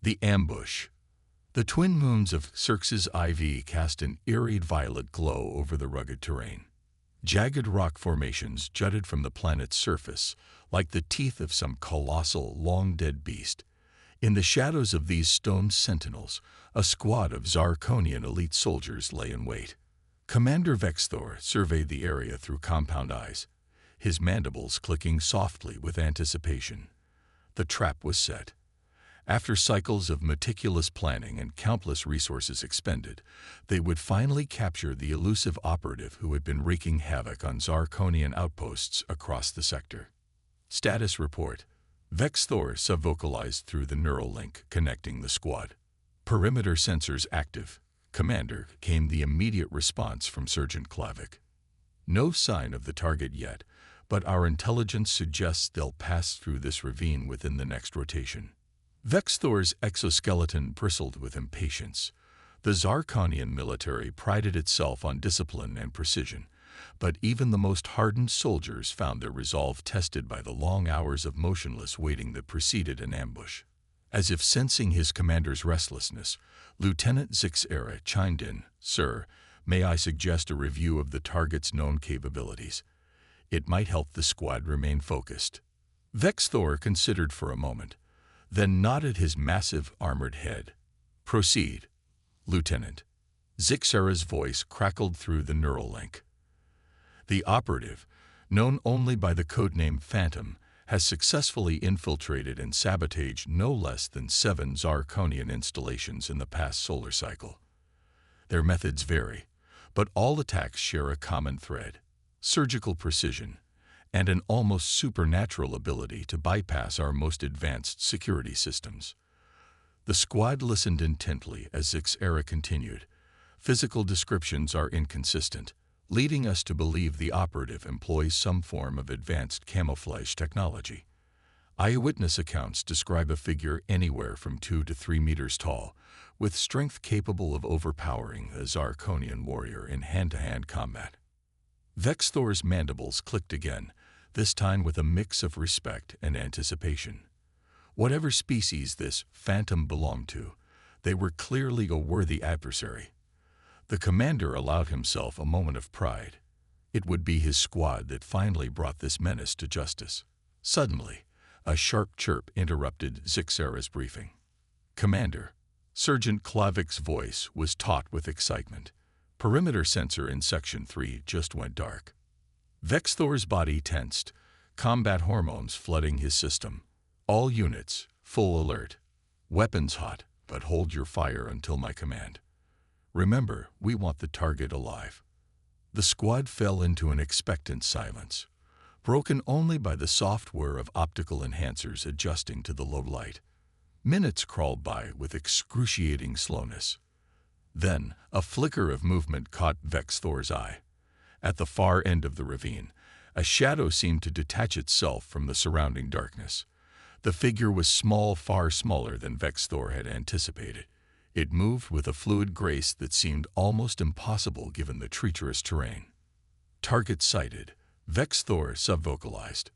The ambush. The twin moons of Xerxes IV cast an eerie violet glow over the rugged terrain. Jagged rock formations jutted from the planet's surface, like the teeth of some colossal, long-dead beast. In the shadows of these stone sentinels, a squad of Zarkonian elite soldiers lay in wait. Commander Vexthor surveyed the area through compound eyes, his mandibles clicking softly with anticipation. The trap was set. After cycles of meticulous planning and countless resources expended, they would finally capture the elusive operative who had been wreaking havoc on Zarkonian outposts across the sector. Status report. Vexthor sub-vocalized through the neural link connecting the squad. Perimeter sensors active. Commander, came the immediate response from Sergeant Klavik. No sign of the target yet, but our intelligence suggests they'll pass through this ravine within the next rotation. Vexthor's exoskeleton bristled with impatience. The Zarkonian military prided itself on discipline and precision, but even the most hardened soldiers found their resolve tested by the long hours of motionless waiting that preceded an ambush. As if sensing his commander's restlessness, Lieutenant Zixera chimed in, "Sir, may I suggest a review of the target's known capabilities? It might help the squad remain focused." Vexthor considered for a moment, then nodded his massive armored head. "Proceed, Lieutenant." Zixera's voice crackled through the neural link. The operative, known only by the codename Phantom, has successfully infiltrated and sabotaged no less than 7 Zarkonian installations in the past solar cycle. Their methods vary, but all attacks share a common thread: surgical precision and an almost supernatural ability to bypass our most advanced security systems. The squad listened intently as Zixera continued. Physical descriptions are inconsistent, leading us to believe the operative employs some form of advanced camouflage technology. Eyewitness accounts describe a figure anywhere from 2 to 3 meters tall, with strength capable of overpowering a Zarkonian warrior in hand-to-hand combat. Vexthor's mandibles clicked again, this time with a mix of respect and anticipation. Whatever species this phantom belonged to, they were clearly a worthy adversary. The commander allowed himself a moment of pride. It would be his squad that finally brought this menace to justice. Suddenly, a sharp chirp interrupted Zixera's briefing. "Commander." Sergeant Klavik's voice was taut with excitement. "Perimeter sensor in Section 3 just went dark." Vexthor's body tensed, combat hormones flooding his system. "All units, full alert. Weapons hot, but hold your fire until my command. Remember, we want the target alive." The squad fell into an expectant silence, broken only by the soft whir of optical enhancers adjusting to the low light. Minutes crawled by with excruciating slowness. Then, a flicker of movement caught Vexthor's eye. At the far end of the ravine, a shadow seemed to detach itself from the surrounding darkness. The figure was small, far smaller than Vexthor had anticipated. It moved with a fluid grace that seemed almost impossible given the treacherous terrain. "Target sighted," Vexthor sub-vocalized.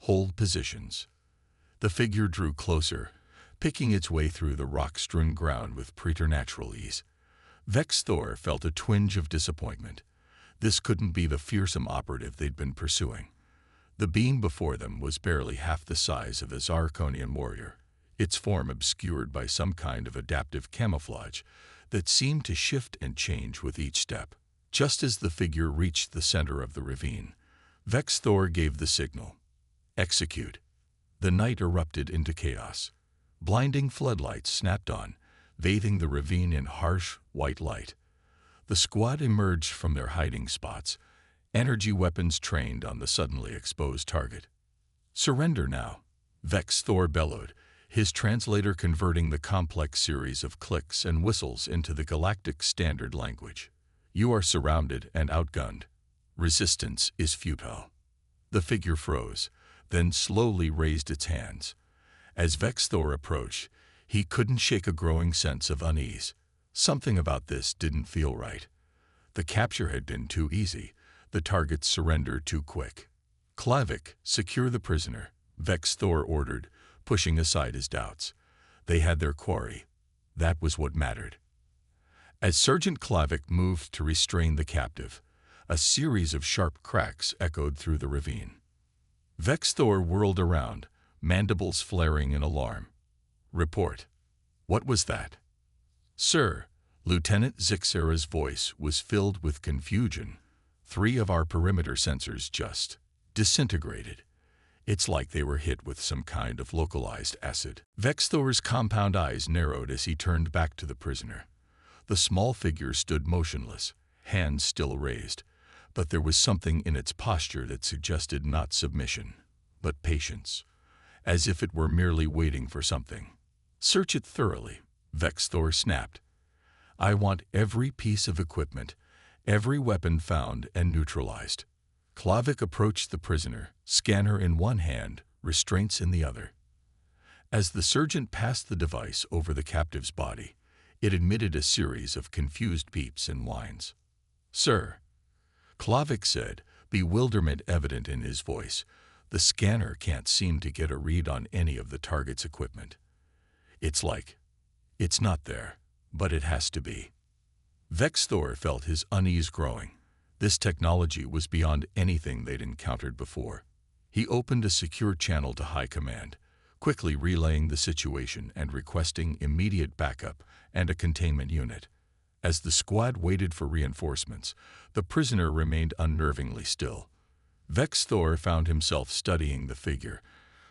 "Hold positions." The figure drew closer, picking its way through the rock-strewn ground with preternatural ease. Vexthor felt a twinge of disappointment. This couldn't be the fearsome operative they'd been pursuing. The being before them was barely half the size of a Zarkonian warrior, its form obscured by some kind of adaptive camouflage that seemed to shift and change with each step. Just as the figure reached the center of the ravine, Vexthor gave the signal. "Execute." The night erupted into chaos. Blinding floodlights snapped on, bathing the ravine in harsh, white light. The squad emerged from their hiding spots, energy weapons trained on the suddenly exposed target. "Surrender now," Vexthor bellowed, his translator converting the complex series of clicks and whistles into the galactic standard language. "You are surrounded and outgunned. Resistance is futile." The figure froze, then slowly raised its hands. As Vexthor approached, he couldn't shake a growing sense of unease. Something about this didn't feel right. The capture had been too easy, the target's surrender too quick. "Klavik, secure the prisoner," Vexthor ordered, pushing aside his doubts. They had their quarry. That was what mattered. As Sergeant Klavick moved to restrain the captive, a series of sharp cracks echoed through the ravine. Vexthor whirled around, mandibles flaring in alarm. "Report. What was that?" "Sir," Lieutenant Zixera's voice was filled with confusion. "3 of our perimeter sensors just disintegrated. It's like they were hit with some kind of localized acid." Vexthor's compound eyes narrowed as he turned back to the prisoner. The small figure stood motionless, hands still raised, but there was something in its posture that suggested not submission, but patience, as if it were merely waiting for something. "Search it thoroughly," Vexthor snapped. "I want every piece of equipment, every weapon found and neutralized." Klavick approached the prisoner, scanner in one hand, restraints in the other. As the sergeant passed the device over the captive's body, it emitted a series of confused beeps and whines. "Sir," Klavick said, bewilderment evident in his voice, "the scanner can't seem to get a read on any of the target's equipment. It's not there, but it has to be." Vexthor felt his unease growing. This technology was beyond anything they'd encountered before. He opened a secure channel to High Command, quickly relaying the situation and requesting immediate backup and a containment unit. As the squad waited for reinforcements, the prisoner remained unnervingly still. Vexthor found himself studying the figure,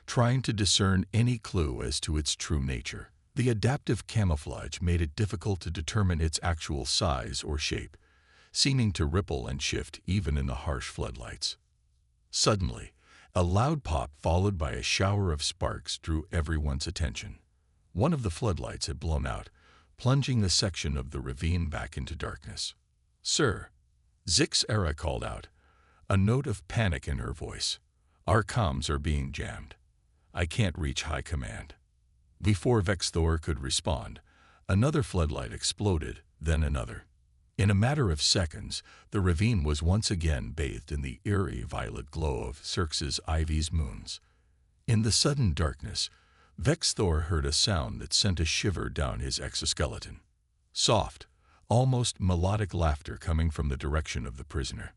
trying to discern any clue as to its true nature. The adaptive camouflage made it difficult to determine its actual size or shape, seeming to ripple and shift even in the harsh floodlights. Suddenly, a loud pop followed by a shower of sparks drew everyone's attention. One of the floodlights had blown out, plunging the section of the ravine back into darkness. "Sir," Zixera called out, a note of panic in her voice. "Our comms are being jammed. I can't reach High Command." Before Vexthor could respond, another floodlight exploded, then another. In a matter of seconds, the ravine was once again bathed in the eerie violet glow of Xerxes Ivy's moons. In the sudden darkness, Vexthor heard a sound that sent a shiver down his exoskeleton. Soft, almost melodic laughter coming from the direction of the prisoner.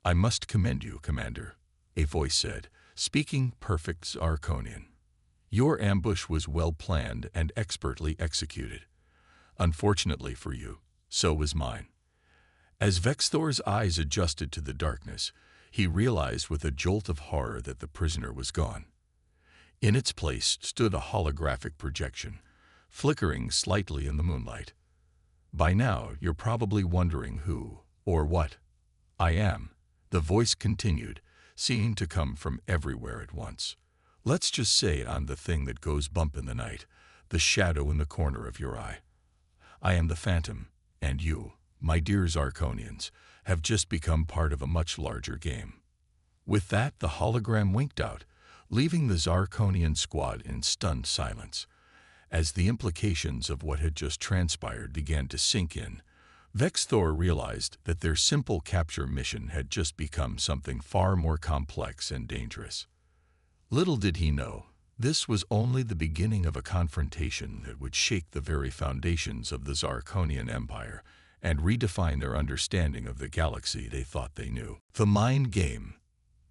"I must commend you, Commander," a voice said, speaking perfect Zarkonian. "Your ambush was well planned and expertly executed. Unfortunately for you, so was mine." As Vexthor's eyes adjusted to the darkness, he realized with a jolt of horror that the prisoner was gone. In its place stood a holographic projection, flickering slightly in the moonlight. "By now, you're probably wondering who, or what I am," the voice continued, seeming to come from everywhere at once. "Let's just say I'm the thing that goes bump in the night, the shadow in the corner of your eye. I am the Phantom, and you, my dear Zarkonians, have just become part of a much larger game." With that, the hologram winked out, leaving the Zarkonian squad in stunned silence. As the implications of what had just transpired began to sink in, Vexthor realized that their simple capture mission had just become something far more complex and dangerous. Little did he know, this was only the beginning of a confrontation that would shake the very foundations of the Zarkonian Empire and redefine their understanding of the galaxy they thought they knew. The Mind Game.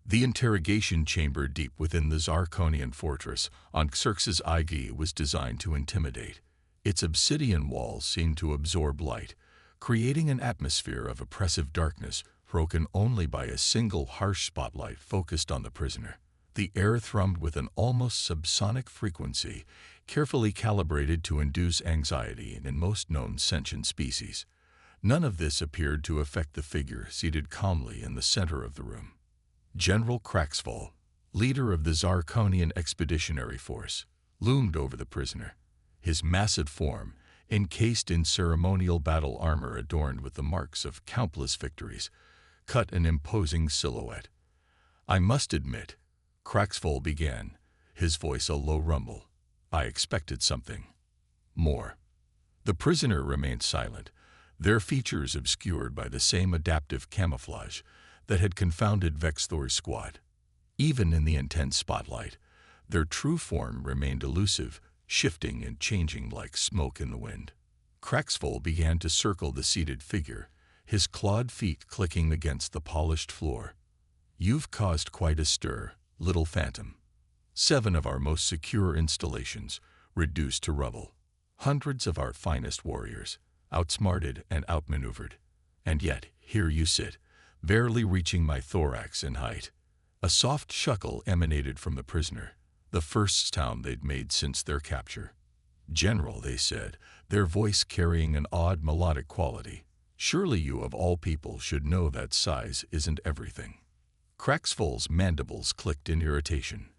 The interrogation chamber deep within the Zarkonian fortress on Xerxes Igi was designed to intimidate. Its obsidian walls seemed to absorb light, creating an atmosphere of oppressive darkness broken only by a single harsh spotlight focused on the prisoner. The air thrummed with an almost subsonic frequency, carefully calibrated to induce anxiety in most known sentient species. None of this appeared to affect the figure seated calmly in the center of the room. General Craxfall, leader of the Zarkonian Expeditionary Force, loomed over the prisoner, his massive form, encased in ceremonial battle armor adorned with the marks of countless victories, cut an imposing silhouette. "I must admit," Craxfall began, his voice a low rumble, "I expected something more." The prisoner remained silent, their features obscured by the same adaptive camouflage that had confounded Vexthor's squad. Even in the intense spotlight, their true form remained elusive, shifting and changing like smoke in the wind. Craxful began to circle the seated figure, his clawed feet clicking against the polished floor. "You've caused quite a stir, little phantom. 7 of our most secure installations reduced to rubble. Hundreds of our finest warriors, outsmarted and outmaneuvered. And yet, here you sit, barely reaching my thorax in height." A soft chuckle emanated from the prisoner, the first sound they'd made since their capture. "General," they said, their voice carrying an odd melodic quality, "surely you of all people should know that size isn't everything." Craxful's mandibles clicked in irritation.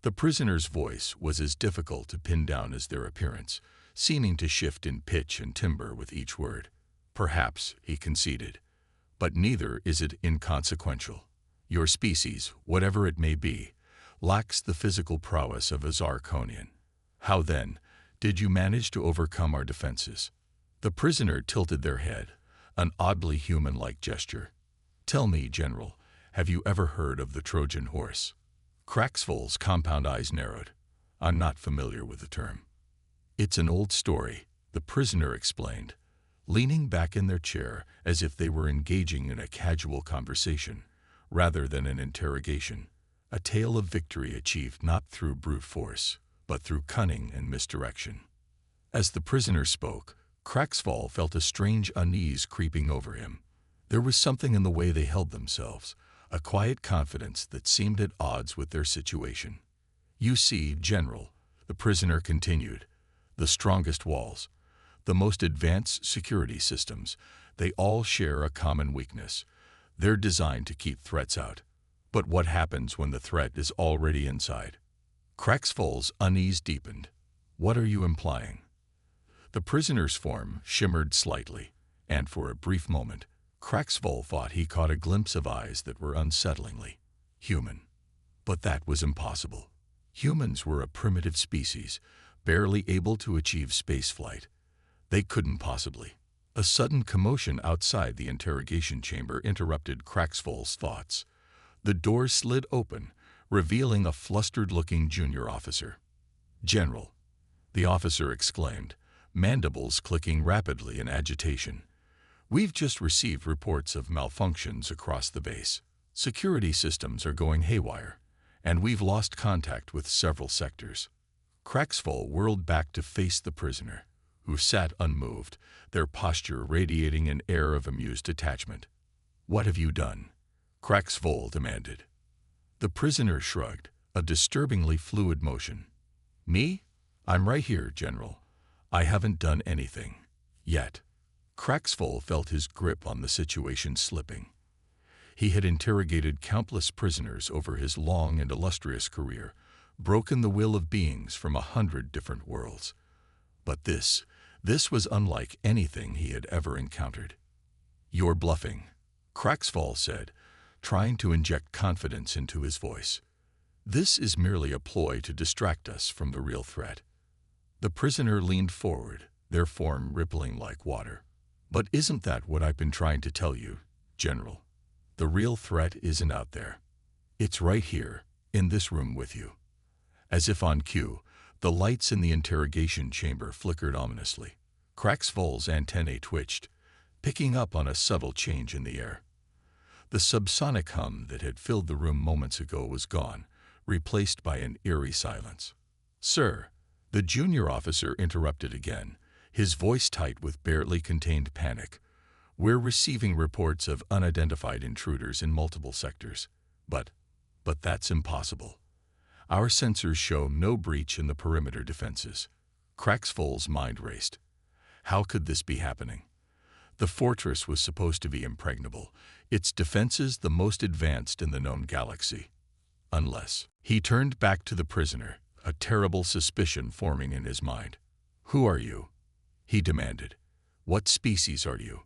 The prisoner's voice was as difficult to pin down as their appearance, seeming to shift in pitch and timbre with each word. "Perhaps," he conceded, "but neither is it inconsequential. Your species, whatever it may be, lacks the physical prowess of a Zarkonian. How then did you manage to overcome our defenses?" The prisoner tilted their head, an oddly human-like gesture. "Tell me, General, have you ever heard of the Trojan horse?" Craxful's compound eyes narrowed. "I'm not familiar with the term." "It's an old story," the prisoner explained, leaning back in their chair as if they were engaging in a casual conversation, rather than an interrogation. "A tale of victory achieved not through brute force, but through cunning and misdirection." As the prisoner spoke, Craxful felt a strange unease creeping over him. There was something in the way they held themselves, a quiet confidence that seemed at odds with their situation. "You see, General," the prisoner continued, "the strongest walls, the most advanced security systems, they all share a common weakness. They're designed to keep threats out. But what happens when the threat is already inside?" Craxful's unease deepened. "What are you implying?" The prisoner's form shimmered slightly, and for a brief moment, Craxful thought he caught a glimpse of eyes that were unsettlingly human. But that was impossible. Humans were a primitive species, barely able to achieve spaceflight. They couldn't possibly. A sudden commotion outside the interrogation chamber interrupted Craxful's thoughts. The door slid open, revealing a flustered-looking junior officer. "General," the officer exclaimed, mandibles clicking rapidly in agitation, "we've just received reports of malfunctions across the base. Security systems are going haywire, and we've lost contact with several sectors." Craxful whirled back to face the prisoner, who sat unmoved, their posture radiating an air of amused detachment. "What have you done?" Craxful demanded. The prisoner shrugged, a disturbingly fluid motion. "Me? I'm right here, General. I haven't done anything. Yet." Craxful felt his grip on the situation slipping. He had interrogated countless prisoners over his long and illustrious career, broken the will of beings from 100 different worlds. But this was unlike anything he had ever encountered. "You're bluffing," Craxful said, trying to inject confidence into his voice. "This is merely a ploy to distract us from the real threat." The prisoner leaned forward, their form rippling like water. "But isn't that what I've been trying to tell you, General? The real threat isn't out there. It's right here, in this room with you." As if on cue, the lights in the interrogation chamber flickered ominously. Craxful's antennae twitched, picking up on a subtle change in the air. The subsonic hum that had filled the room moments ago was gone, replaced by an eerie silence. "Sir," the junior officer interrupted again, his voice tight with barely contained panic, "we're receiving reports of unidentified intruders in multiple sectors. But that's impossible. Our sensors show no breach in the perimeter defenses." Craxful's mind raced. How could this be happening? The fortress was supposed to be impregnable, its defenses the most advanced in the known galaxy. Unless. He turned back to the prisoner, a terrible suspicion forming in his mind. "Who are you?" he demanded. "What species are you?"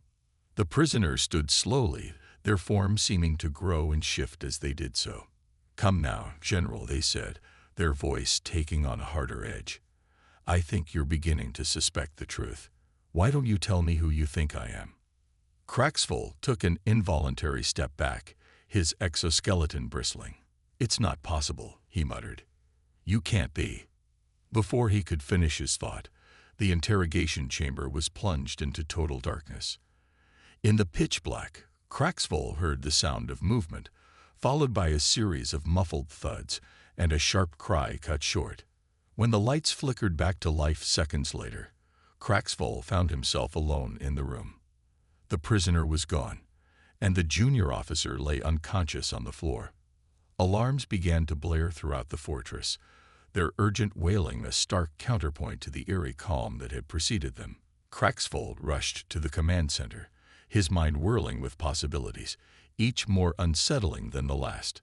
The prisoners stood slowly, their forms seeming to grow and shift as they did so. "Come now, General," they said, their voice taking on a harder edge. "I think you're beginning to suspect the truth. Why don't you tell me who you think I am?" Craxful took an involuntary step back, his exoskeleton bristling. "It's not possible," he muttered. "You can't be." Before he could finish his thought, the interrogation chamber was plunged into total darkness. In the pitch black, Craxville heard the sound of movement, followed by a series of muffled thuds and a sharp cry cut short. When the lights flickered back to life seconds later, Craxville found himself alone in the room. The prisoner was gone, and the junior officer lay unconscious on the floor. Alarms began to blare throughout the fortress, their urgent wailing a stark counterpoint to the eerie calm that had preceded them. Craxville rushed to the command center, his mind whirling with possibilities, each more unsettling than the last.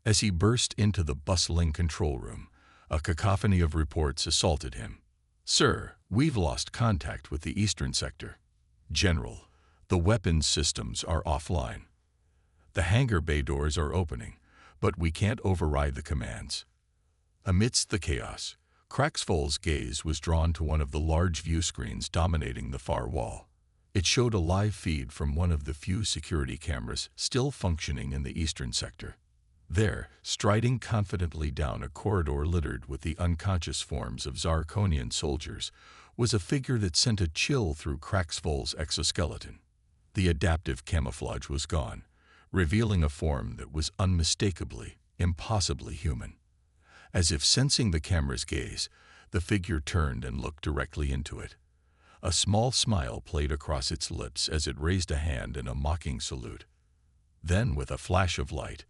As he burst into the bustling control room, a cacophony of reports assaulted him. "Sir, we've lost contact with the eastern sector." "General, the weapons systems are offline. The hangar bay doors are opening, but we can't override the commands." Amidst the chaos, Craxville's gaze was drawn to one of the large view screens dominating the far wall. It showed a live feed from one of the few security cameras still functioning in the eastern sector. There, striding confidently down a corridor littered with the unconscious forms of Zarkonian soldiers, was a figure that sent a chill through Craxville's exoskeleton. The adaptive camouflage was gone, revealing a form that was unmistakably, impossibly human. As if sensing the camera's gaze, the figure turned and looked directly into it. A small smile played across its lips as it raised a hand in a mocking salute. Then, with a flash of light,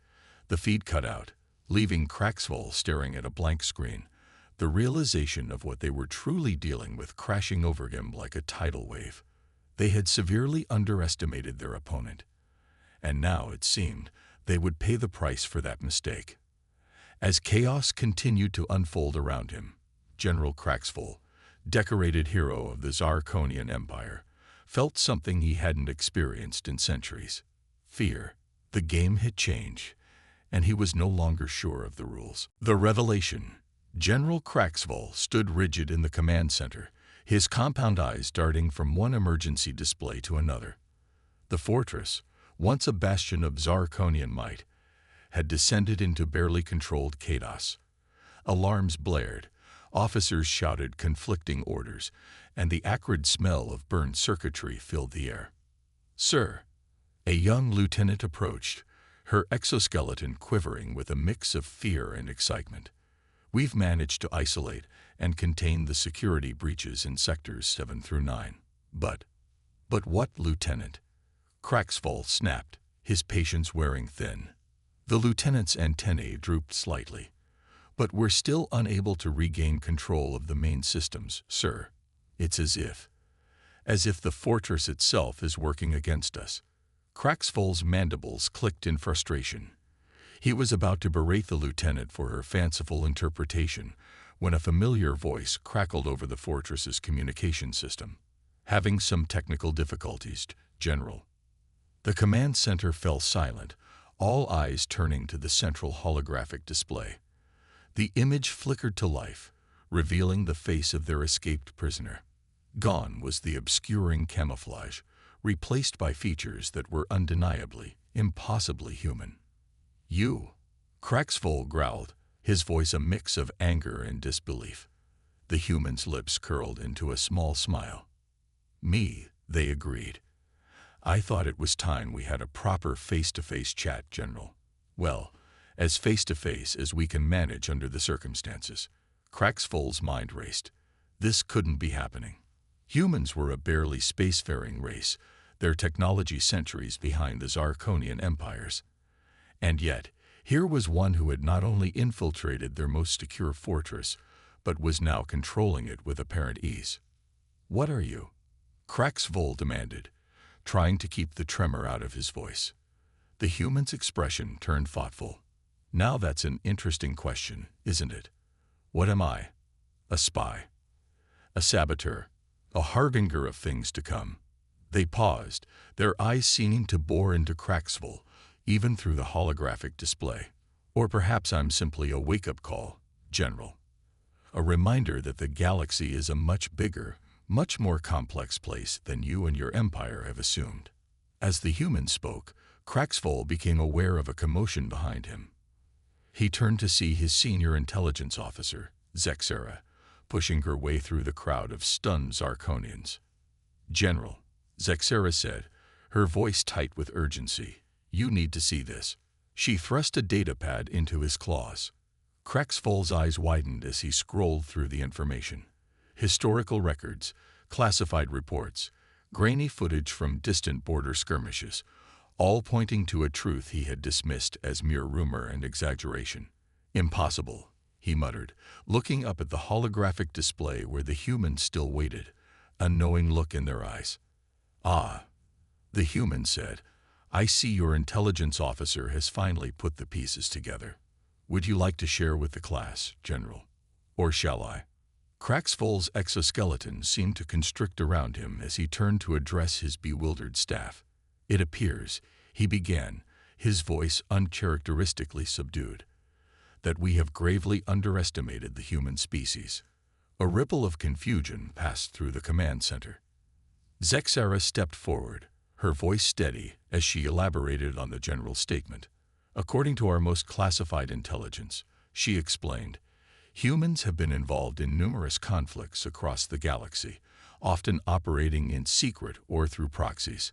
the feed cut out, leaving Craxville staring at a blank screen, the realization of what they were truly dealing with crashing over him like a tidal wave. They had severely underestimated their opponent, and now, it seemed, they would pay the price for that mistake. As chaos continued to unfold around him, General Craxville, decorated hero of the Zarkonian Empire, felt something he hadn't experienced in centuries: fear. The game had changed, and he was no longer sure of the rules. The revelation: General Craxville stood rigid in the command center, his compound eyes darting from one emergency display to another. The fortress, once a bastion of Zarkonian might, had descended into barely controlled chaos. Alarms blared, officers shouted conflicting orders, and the acrid smell of burned circuitry filled the air. "Sir," a young lieutenant approached, her exoskeleton quivering with a mix of fear and excitement. "We've managed to isolate and contain the security breaches in sectors 7 through 9. But what, Lieutenant?" Craxville snapped, his patience wearing thin. The lieutenant's antennae drooped slightly. "But we're still unable to regain control of the main systems, sir. It's as if the fortress itself is working against us." Craxville's mandibles clicked in frustration. He was about to berate the lieutenant for her fanciful interpretation when a familiar voice crackled over the fortress's communication system. "Having some technical difficulties, General." The command center fell silent, all eyes turning to the central holographic display. The image flickered to life, revealing the face of their escaped prisoner. Gone was the obscuring camouflage, replaced by features that were undeniably, impossibly human. "You," Craxville growled, his voice a mix of anger and disbelief. The human's lips curled into a small smile. "Me," they agreed. "I thought it was time we had a proper face-to-face chat, General." "Well, as face-to-face as we can manage under the circumstances." Craxville's mind raced. This couldn't be happening. Humans were a barely spacefaring race, their technology centuries behind the Zarkonian empires. And yet, here was one who had not only infiltrated their most secure fortress, but was now controlling it with apparent ease. "What are you?" Craxville demanded, trying to keep the tremor out of his voice. The human's expression turned thoughtful. "Now that's an interesting question, isn't it? What am I? A spy? A saboteur? A harbinger of things to come?" They paused, their eyes seeming to bore into Craxville, even through the holographic display. "Or perhaps I'm simply a wake-up call, General. A reminder that the galaxy is a much bigger, much more complex place than you and your empire have assumed." As the human spoke, Craxville became aware of a commotion behind him. He turned to see his senior intelligence officer, Zexera, pushing her way through the crowd of stunned Zarkonians. "General," Zexera said, her voice tight with urgency, "you need to see this." She thrust a datapad into his claws. Craxvol's eyes widened as he scrolled through the information. Historical records, classified reports, grainy footage from distant border skirmishes, all pointing to a truth he had dismissed as mere rumor and exaggeration. "Impossible," he muttered, looking up at the holographic display where the humans still waited, a knowing look in their eyes. "Ah," the human said, "I see your intelligence officer has finally put the pieces together. Would you like to share with the class, General? Or shall I?" Craxvol's exoskeleton seemed to constrict around him as he turned to address his bewildered staff. "It appears," he began, his voice uncharacteristically subdued, "that we have gravely underestimated the human species." A ripple of confusion passed through the command center. Zexera stepped forward, her voice steady as she elaborated on the general statement. "According to our most classified intelligence," she explained, "humans have been involved in numerous conflicts across the galaxy, often operating in secret or through proxies.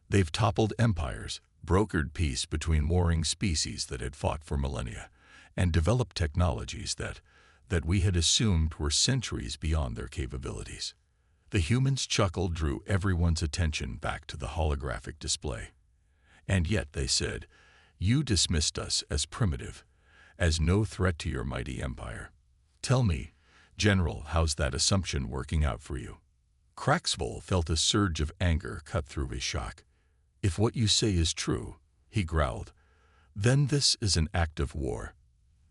They've toppled empires, brokered peace between warring species that had fought for millennia, and developed technologies that we had assumed were centuries beyond their capabilities." The human's chuckle drew everyone's attention back to the holographic display. "And yet," they said, "you dismissed us as primitive, as no threat to your mighty empire. Tell me, General, how's that assumption working out for you?" Craxvol felt a surge of anger cut through his shock. "If what you say is true," he growled, "then this is an act of war.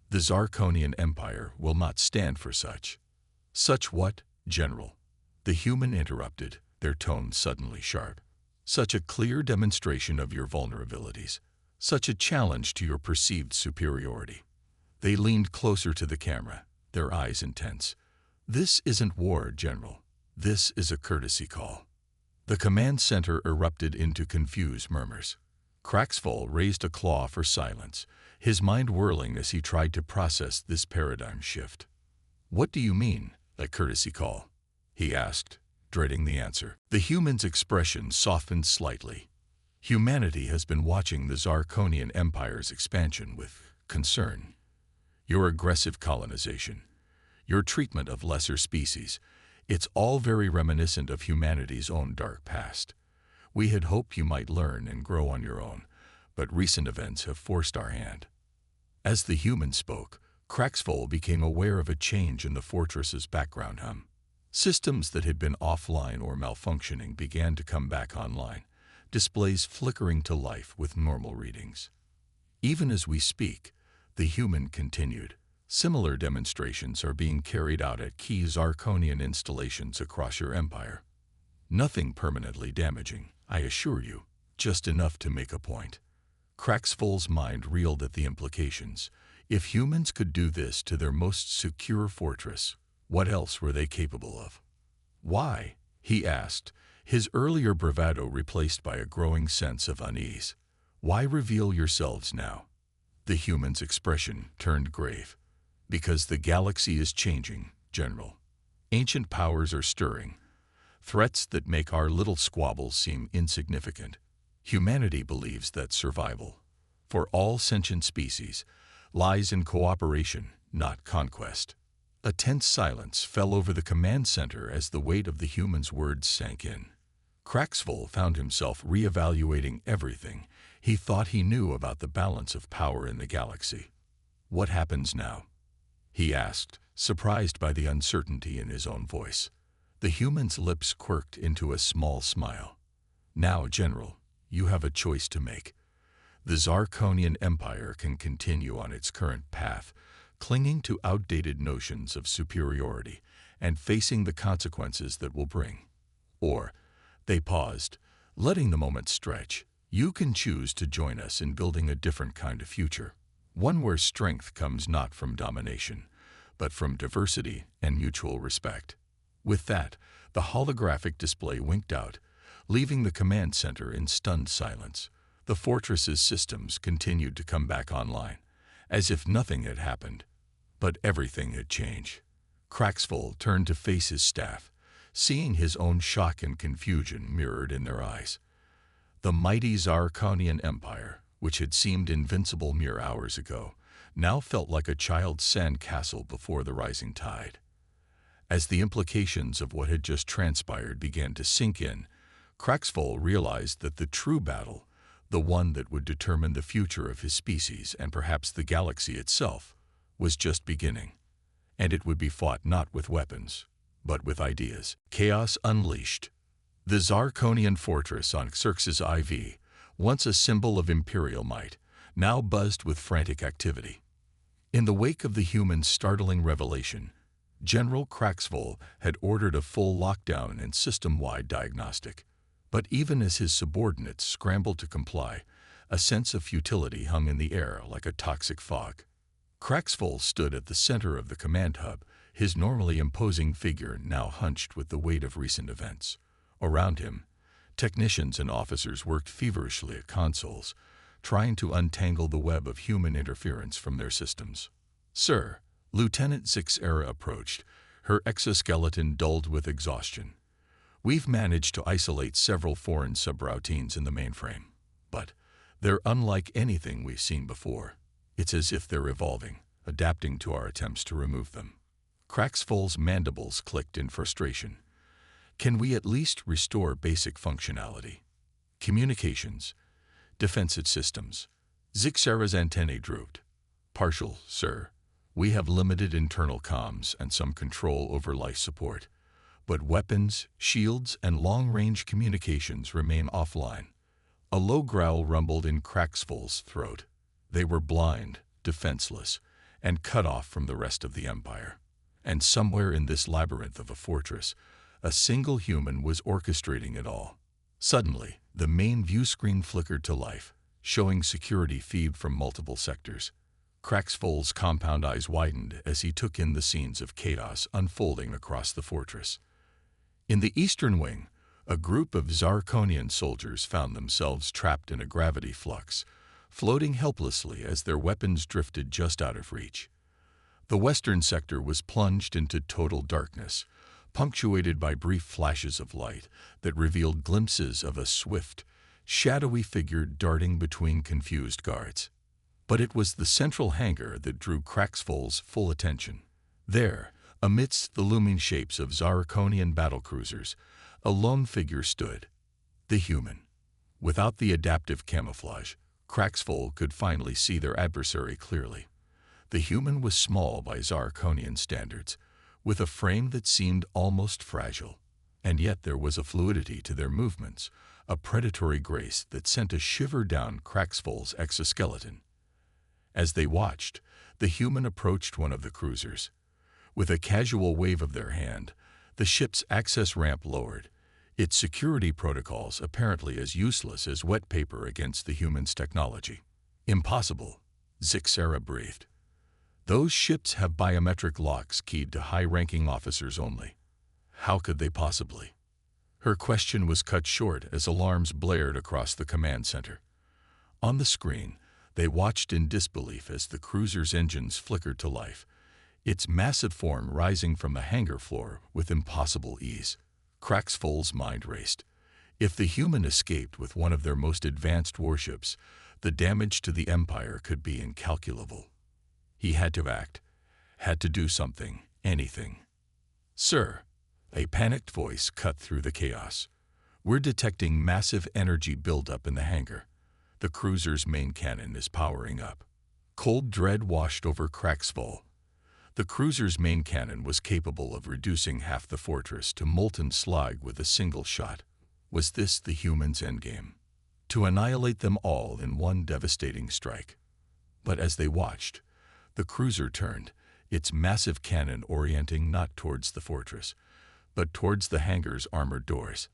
The Zarkonian Empire will not stand for such." "Such what, General?" the human interrupted, their tone suddenly sharp. "Such a clear demonstration of your vulnerabilities, such a challenge to your perceived superiority." They leaned closer to the camera, their eyes intense. "This isn't war, General. This is a courtesy call." The command center erupted into confused murmurs. Craxvol raised a claw for silence, his mind whirling as he tried to process this paradigm shift. "What do you mean, a courtesy call?" he asked, dreading the answer. The human's expression softened slightly. "Humanity has been watching the Zarkonian Empire's expansion with concern. Your aggressive colonization, your treatment of lesser species, it's all very reminiscent of humanity's own dark past. We had hoped you might learn and grow on your own, but recent events have forced our hand." As the human spoke, Craxvol became aware of a change in the fortress's background hum. Systems that had been offline or malfunctioning began to come back online, displays flickering to life with normal readings. "Even as we speak," the human continued, "similar demonstrations are being carried out at key Zarkonian installations across your empire. Nothing permanently damaging, I assure you, just enough to make a point." Craxvol's mind reeled at the implications. If humans could do this to their most secure fortress, what else were they capable of? "Why?" he asked, his earlier bravado replaced by a growing sense of unease. "Why reveal yourselves now?" The human's expression turned grave. "Because the galaxy is changing, General. Ancient powers are stirring. Threats that make our little squabbles seem insignificant. Humanity believes that survival, for all sentient species, lies in cooperation, not conquest." A tense silence fell over the command center as the weight of the human's words sank in. Craxvol found himself reevaluating everything he thought he knew about the balance of power in the galaxy. "What happens now?" he asked, surprised by the uncertainty in his own voice. The human's lips quirked into a small smile. "Now, General, you have a choice to make. The Zarkonian Empire can continue on its current path, clinging to outdated notions of superiority and facing the consequences that will bring. Or," they paused, letting the moment stretch, "you can choose to join us in building a different kind of future, one where strength comes not from domination, but from diversity and mutual respect." With that, the holographic display winked out, leaving the command center in stunned silence. The fortress's systems continued to come back online, as if nothing had happened. But everything had changed. Craxful turned to face his staff, seeing his own shock and confusion mirrored in their eyes. The mighty Zarkonian Empire, which had seemed invincible mere hours ago, now felt like a child's sand castle before the rising tide. As the implications of what had just transpired began to sink in, Craxful realized that the true battle, the one that would determine the future of his species and perhaps the galaxy itself, was just beginning. And it would be fought not with weapons, but with ideas. Chaos unleashed. The Zarkonian fortress on Xerxes IV, once a symbol of imperial might, now buzzed with frantic activity. In the wake of the humans' startling revelation, General Craxful had ordered a full lockdown and system-wide diagnostic. But even as his subordinates scrambled to comply, a sense of futility hung in the air like a toxic fog. Craxful stood at the center of the command hub, his normally imposing figure now hunched with the weight of recent events. Around him, technicians and officers worked feverishly at consoles, trying to untangle the web of human interference from their systems. "Sir," Lieutenant Zixera approached, her exoskeleton dulled with exhaustion. "We've managed to isolate several foreign subroutines in the mainframe, but they're unlike anything we've seen before. It's as if they're evolving, adapting to our attempts to remove them." Craxful's mandibles clicked in frustration. "Can we at least restore basic functionality? Communications, defensive systems." Zixera's antennae drooped. "Partial, sir. We have limited internal comms and some control over life support. But weapons, shields, and long-range communications remain offline." A low growl rumbled in Craxful's throat. They were blind, defenseless, and cut off from the rest of the Empire. And somewhere in this labyrinth of a fortress, a single human was orchestrating it all. Suddenly, the main view screen flickered to life, showing security feed from multiple sectors. Craxful's compound eyes widened as he took in the scenes of chaos unfolding across the fortress. In the eastern wing, a group of Zarkonian soldiers found themselves trapped in a gravity flux, floating helplessly as their weapons drifted just out of reach. The western sector was plunged into total darkness, punctuated by brief flashes of light that revealed glimpses of a swift, shadowy figure darting between confused guards. But it was the central hangar that drew Craxful's full attention. There, amidst the looming shapes of Zarkonian battlecruisers, a lone figure stood, the human. Without the adaptive camouflage, Craxful could finally see their adversary clearly. The human was small by Zarkonian standards, with a frame that seemed almost fragile. And yet there was a fluidity to their movements, a predatory grace that sent a shiver down Craxful's exoskeleton. As they watched, the human approached one of the cruisers. With a casual wave of their hand, the ship's access ramp lowered, its security protocols apparently as useless as wet paper against the human's technology. "Impossible," Zixera breathed. "Those ships have biometric locks keyed to high-ranking officers only. How could they possibly?" Her question was cut short as alarms blared across the command center. On the screen, they watched in disbelief as the cruiser's engines flickered to life, its massive form rising from the hangar floor with impossible ease. Craxful's mind raced. If the human escaped with one of their most advanced warships, the damage to the Empire could be incalculable. He had to act, had to do something, anything. "Sir," a panicked voice cut through the chaos. "We're detecting massive energy buildup in the hangar. The cruiser's main cannon is powering up." Cold dread washed over Craxful. The cruiser's main cannon was capable of reducing half the fortress to molten slag with a single shot. Was this the humans' endgame? To annihilate them all in one devastating strike? But as they watched, the cruiser turned, its massive cannon orienting not towards the fortress, but towards the hangar's armored doors.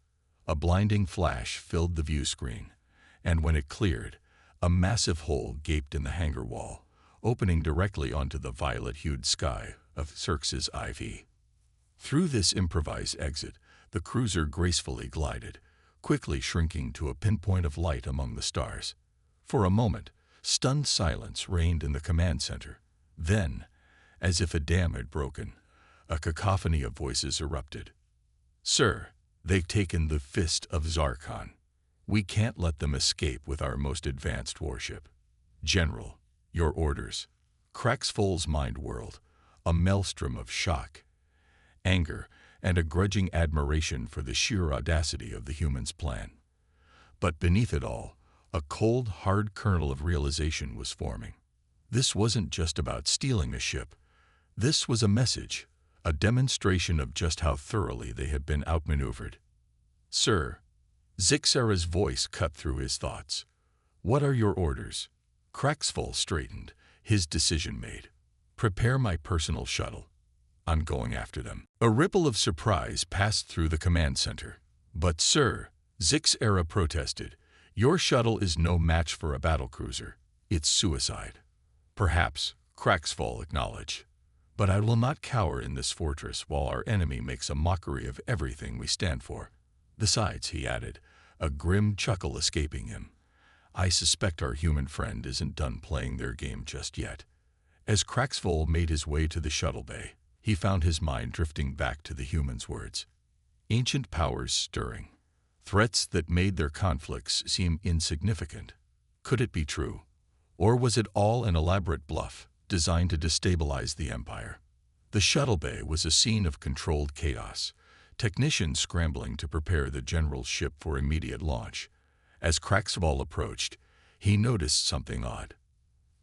A blinding flash filled the view screen, and when it cleared, a massive hole gaped in the hangar wall, opening directly onto the violet-hued sky of Xerxes IV. Through this improvised exit, the cruiser gracefully glided, quickly shrinking to a pinpoint of light among the stars. For a moment, stunned silence reigned in the command center. Then, as if a dam had broken, A cacophony of voices erupted. "Sir, they've taken the Fist of Zarkon. We can't let them escape with our most advanced warship. General, your orders." Craxfall's mind whirled, a maelstrom of shock, anger, and a grudging admiration for the sheer audacity of the human's plan. But beneath it all, a cold, hard kernel of realization was forming. This wasn't just about stealing a ship. This was a message, a demonstration of just how thoroughly they had been outmaneuvered. "Sir," Zixara's voice cut through his thoughts. "What are your orders?" Craxfall straightened, his decision made. "Prepare my personal shuttle. I'm going after them." A ripple of surprise passed through the command center. "But sir," Zixara protested, "your shuttle is no match for a battlecruiser. It's suicide." "Perhaps," Craxfall acknowledged. "But I will not cower in this fortress while our enemy makes a mockery of everything we stand for. Besides," he added, a grim chuckle escaping him, "I suspect our human friend isn't done playing their game just yet." As Craxfall made his way to the shuttle bay, he found his mind drifting back to the human's words. Ancient powers stirring. Threats that made their conflicts seem insignificant. Could it be true? Or was it all an elaborate bluff designed to destabilize the Empire? The shuttle bay was a scene of controlled chaos, technicians scrambling to prepare the general's ship for immediate launch. As Craxfall approached, he noticed something odd.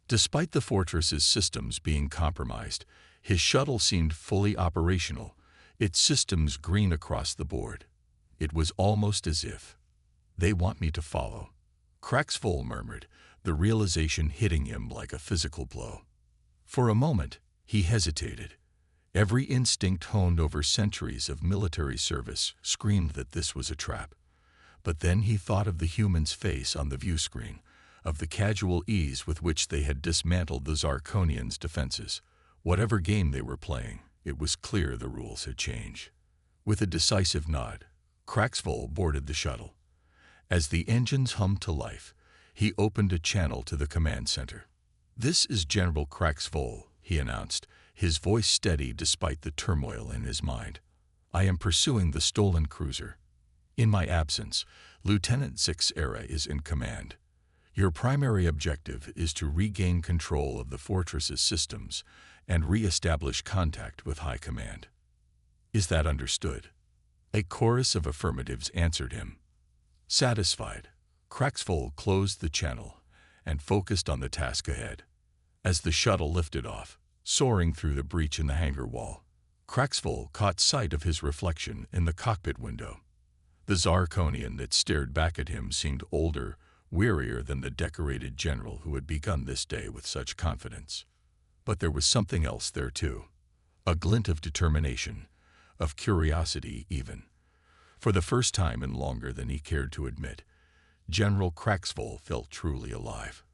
Despite the fortress's systems being compromised, his shuttle seemed fully operational, its systems green across the board. It was almost as if, "They want me to follow," Craxfall murmured, the realization hitting him like a physical blow. For a moment, he hesitated. Every instinct honed over centuries of military service screamed that this was a trap. But then he thought of the human's face on the view screen, of the casual ease with which they had dismantled the Zarkonians' defenses. Whatever game they were playing, it was clear the rules had changed. With a decisive nod, Craxfall boarded the shuttle. As the engines hummed to life, he opened a channel to the command center. "This is General Craxfall," he announced, his voice steady despite the turmoil in his mind. "I am pursuing the stolen cruiser. In my absence, Lieutenant Zixara is in command. Your primary objective is to regain control of the fortress's systems and re-establish contact with High Command. Is that understood?" A chorus of affirmatives answered him. Satisfied, Craxfall closed the channel and focused on the task ahead. As the shuttle lifted off, soaring through the breach in the hangar wall, Craxfall caught sight of his reflection in the cockpit window. The Zarkonian that stared back at him seemed older, wearier than the decorated general who had begun this day with such confidence. But there was something else there too, a glint of determination, of curiosity even. For the first time in longer than he cared to admit, General Craxfall felt truly alive.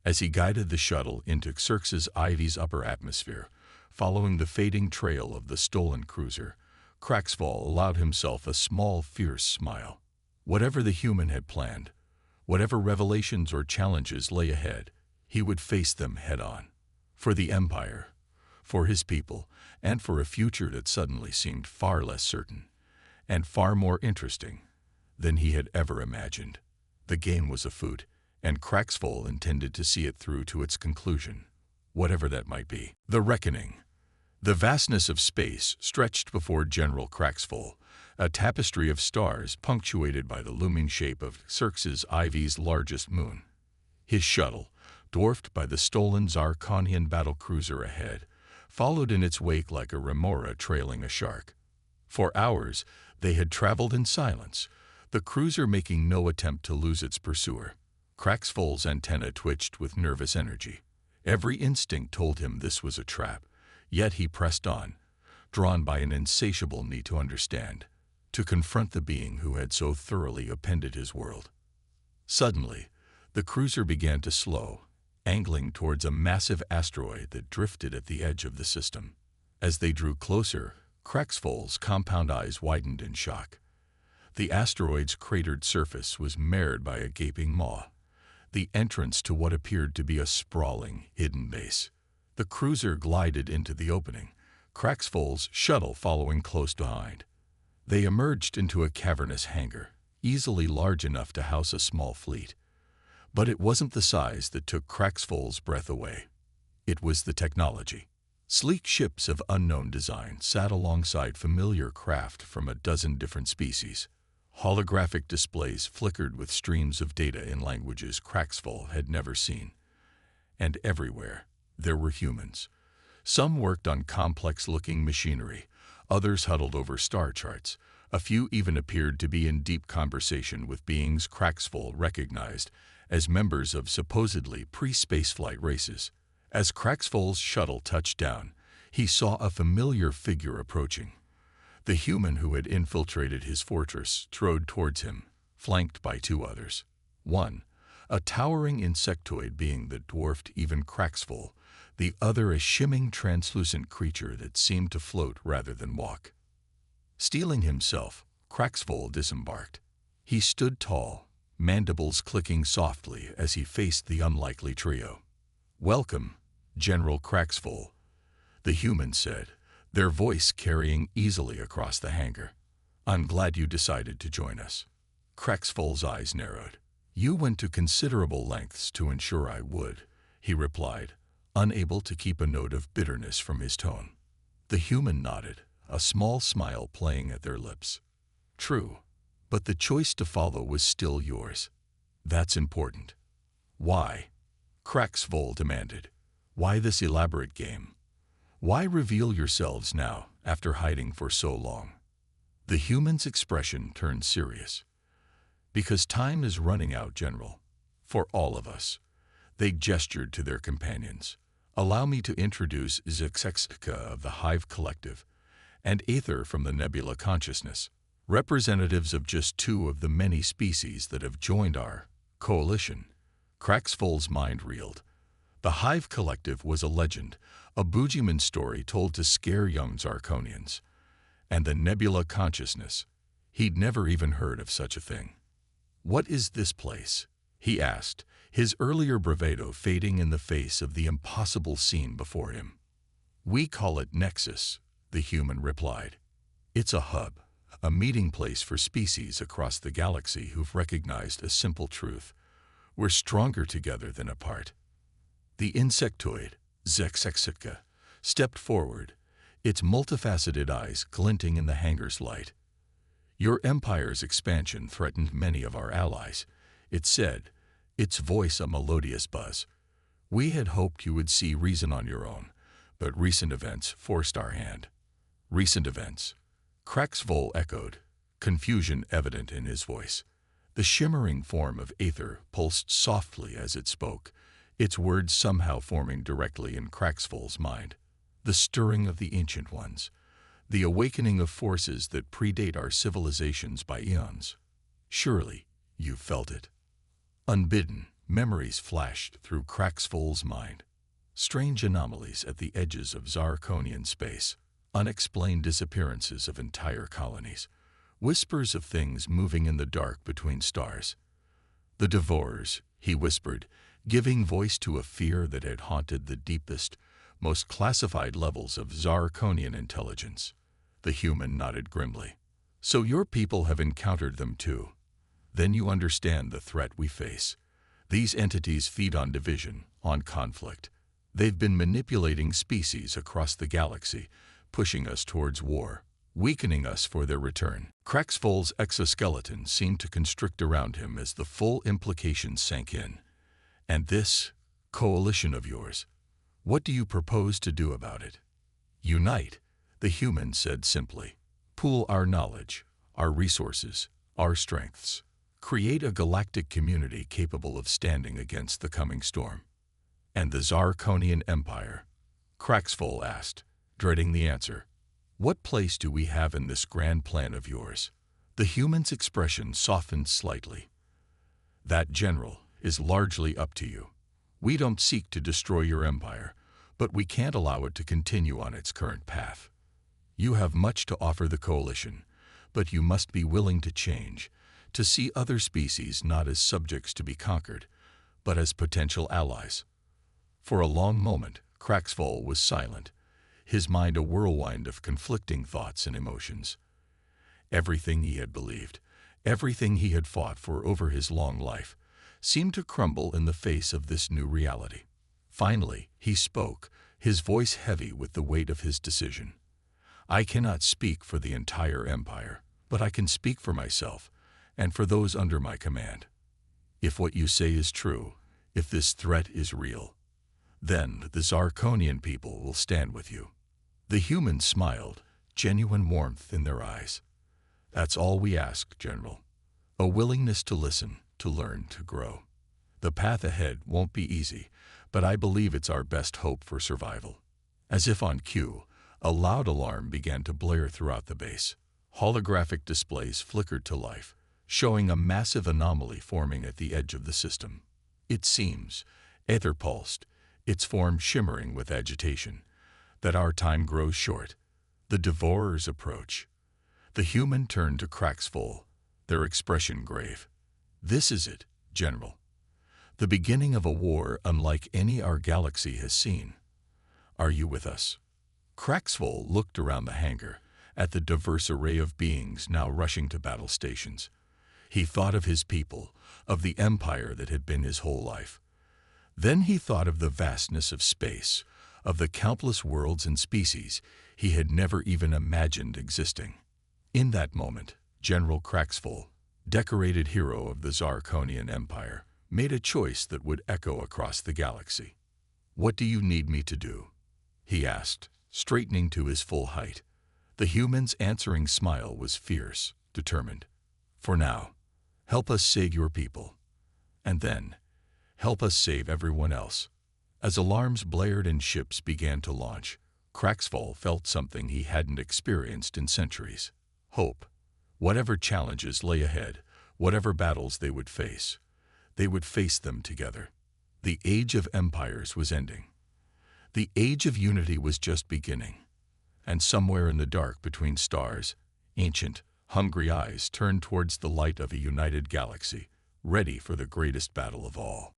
As he guided the shuttle into Xerxes Ivy's upper atmosphere, following the fading trail of the stolen cruiser, Craxfall allowed himself a small, fierce smile. Whatever the human had planned, whatever revelations or challenges lay ahead, he would face them head-on. For the Empire, for his people, and for a future that suddenly seemed far less certain, and far more interesting than he had ever imagined. The game was afoot, and Craxfall intended to see it through to its conclusion, whatever that might be. The Reckoning. The vastness of space stretched before General Craxfall, a tapestry of stars punctuated by the looming shape of Xerxes Ivy's largest moon. His shuttle, dwarfed by the stolen Zarkonian battlecruiser ahead, followed in its wake like a remora trailing a shark. For hours, they had traveled in silence, the cruiser making no attempt to lose its pursuer. Craxfall's antenna twitched with nervous energy. Every instinct told him this was a trap, yet he pressed on, drawn by an insatiable need to understand, to confront the being who had so thoroughly upended his world. Suddenly, the cruiser began to slow, angling towards a massive asteroid that drifted at the edge of the system. As they drew closer, Craxfall's compound eyes widened in shock. The asteroid's cratered surface was marred by a gaping maw, the entrance to what appeared to be a sprawling, hidden base. The cruiser glided into the opening, Craxvol's shuttle following close behind. They emerged into a cavernous hangar, easily large enough to house a small fleet. But it wasn't the size that took Craxvol's breath away. It was the technology. Sleek ships of unknown design sat alongside familiar craft from a dozen different species. Holographic displays flickered with streams of data in languages Craxvol had never seen. And everywhere, there were humans. Some worked on complex-looking machinery, others huddled over star charts. A few even appeared to be in deep conversation with beings Craxvol recognized as members of supposedly pre-spaceflight races. As Craxvol's shuttle touched down, he saw a familiar figure approaching. The human who had infiltrated his fortress strode towards him, flanked by two others. One, a towering insectoid being that dwarfed even Craxvol, the other a shimmering translucent creature that seemed to float rather than walk. Steeling himself, Craxvol disembarked. He stood tall, mandibles clicking softly as he faced the unlikely trio. "Welcome, General Craxvol," the human said, their voice carrying easily across the hangar. "I'm glad you decided to join us." Craxvol's eyes narrowed. "You went to considerable lengths to ensure I would," he replied, unable to keep a note of bitterness from his tone. The human nodded, a small smile playing at their lips. "True, but the choice to follow was still yours. That's important." "Why?" Craxvol demanded. "Why this elaborate game? Why reveal yourselves now, after hiding for so long?" The human's expression turned serious. "Because time is running out, General. For all of us." They gestured to their companions. "Allow me to introduce HFY of the Hive Collective, and Aether from the Nebula Consciousness, representatives of just two of the many species that have joined our coalition." Craxvol's mind reeled. The Hive Collective was a legend, a boogeyman story told to scare young Zarkonians. And the Nebula Consciousness, he'd never even heard of such a thing. "What is this place?" he asked, his earlier bravado fading in the face of the impossible scene before him. "We call it Nexus," the human replied. "It's a hub, a meeting place for species across the galaxy who've recognized a simple truth. We're stronger together than apart." The insectoid, HFY, stepped forward, its multifaceted eyes glinting in the hangar's light. "Your empire's expansion threatened many of our allies," it said, its voice a melodious buzz. "We had hoped you would see reason on your own, but recent events forced our hand." "Recent events?" Craxvol echoed, confusion evident in his voice. The shimmering form of Aether pulsed softly as it spoke, its words somehow forming directly in Craxvol's mind. "The stirring of the ancient ones, the awakening of forces that predate our civilizations by eons. Surely you felt it." Unbidden, memories flashed through Craxvol's mind. Strange anomalies at the edges of Zarkonian space, unexplained disappearances of entire colonies, whispers of things moving in the dark between stars. "The Devourers," he whispered, giving voice to a fear that had haunted the deepest, most classified levels of Zarkonian intelligence. The human nodded grimly. "So your people have encountered them too. Then you understand the threat we face. These entities feed on division, on conflict. They've been manipulating species across the galaxy, pushing us towards war, weakening us for their return." Craxvol's exoskeleton seemed to constrict around him as the full implications sank in. "And this coalition of yours, what do you propose to do about it?" "Unite," the human said simply. "Pool our knowledge, our resources, our strengths. Create a galactic community capable of standing against the coming storm." "And the Zarkonian Empire?" Craxvol asked, dreading the answer. "What place do we have in this grand plan of yours?" The human's expression softened slightly. "That, General, is largely up to you. We don't seek to destroy your empire, but we can't allow it to continue on its current path. You have much to offer the coalition, but you must be willing to change, to see other species not as subjects to be conquered, but as potential allies." For a long moment, Craxvol was silent, his mind a whirlwind of conflicting thoughts and emotions. Everything he had believed, everything he had fought for over his long life, seemed to crumble in the face of this new reality. Finally, he spoke, his voice heavy with the weight of his decision. "I cannot speak for the entire empire, but I can speak for myself and for those under my command. If what you say is true, if this threat is real, then the Zarkonian people will stand with you." The humans smiled, genuine warmth in their eyes. "That's all we ask, General. A willingness to listen, to learn, to grow. The path ahead won't be easy, but I believe it's our best hope for survival." As if on cue, a loud alarm began to blare throughout the base. Holographic displays flickered to life, showing a massive anomaly forming at the edge of the system. It seems, ether pulsed, its form shimmering with agitation, that our time grows short. The devourers approach. The human turned to Cracksful, their expression grave. "This is it, General. The beginning of a war unlike any our galaxy has seen. Are you with us?" Cracksful looked around the hangar, at the diverse array of beings now rushing to battle stations. He thought of his people, of the empire that had been his whole life. Then he thought of the vastness of space, of the countless worlds and species he had never even imagined existing. In that moment, General Cracksful, decorated hero of the Zarkonian Empire, made a choice that would echo across the galaxy. "What do you need me to do?" he asked, straightening to his full height. The human's answering smile was fierce, determined. "For now, help us save your people. And then, help us save everyone else." As alarms blared and ships began to launch, Cracksful felt something he hadn't experienced in centuries. Hope. Whatever challenges lay ahead, whatever battles they would face them together. The age of empires was ending. The age of unity was just beginning. And somewhere in the dark between stars, ancient, hungry eyes turned towards the light of a united galaxy, ready for the greatest battle of all.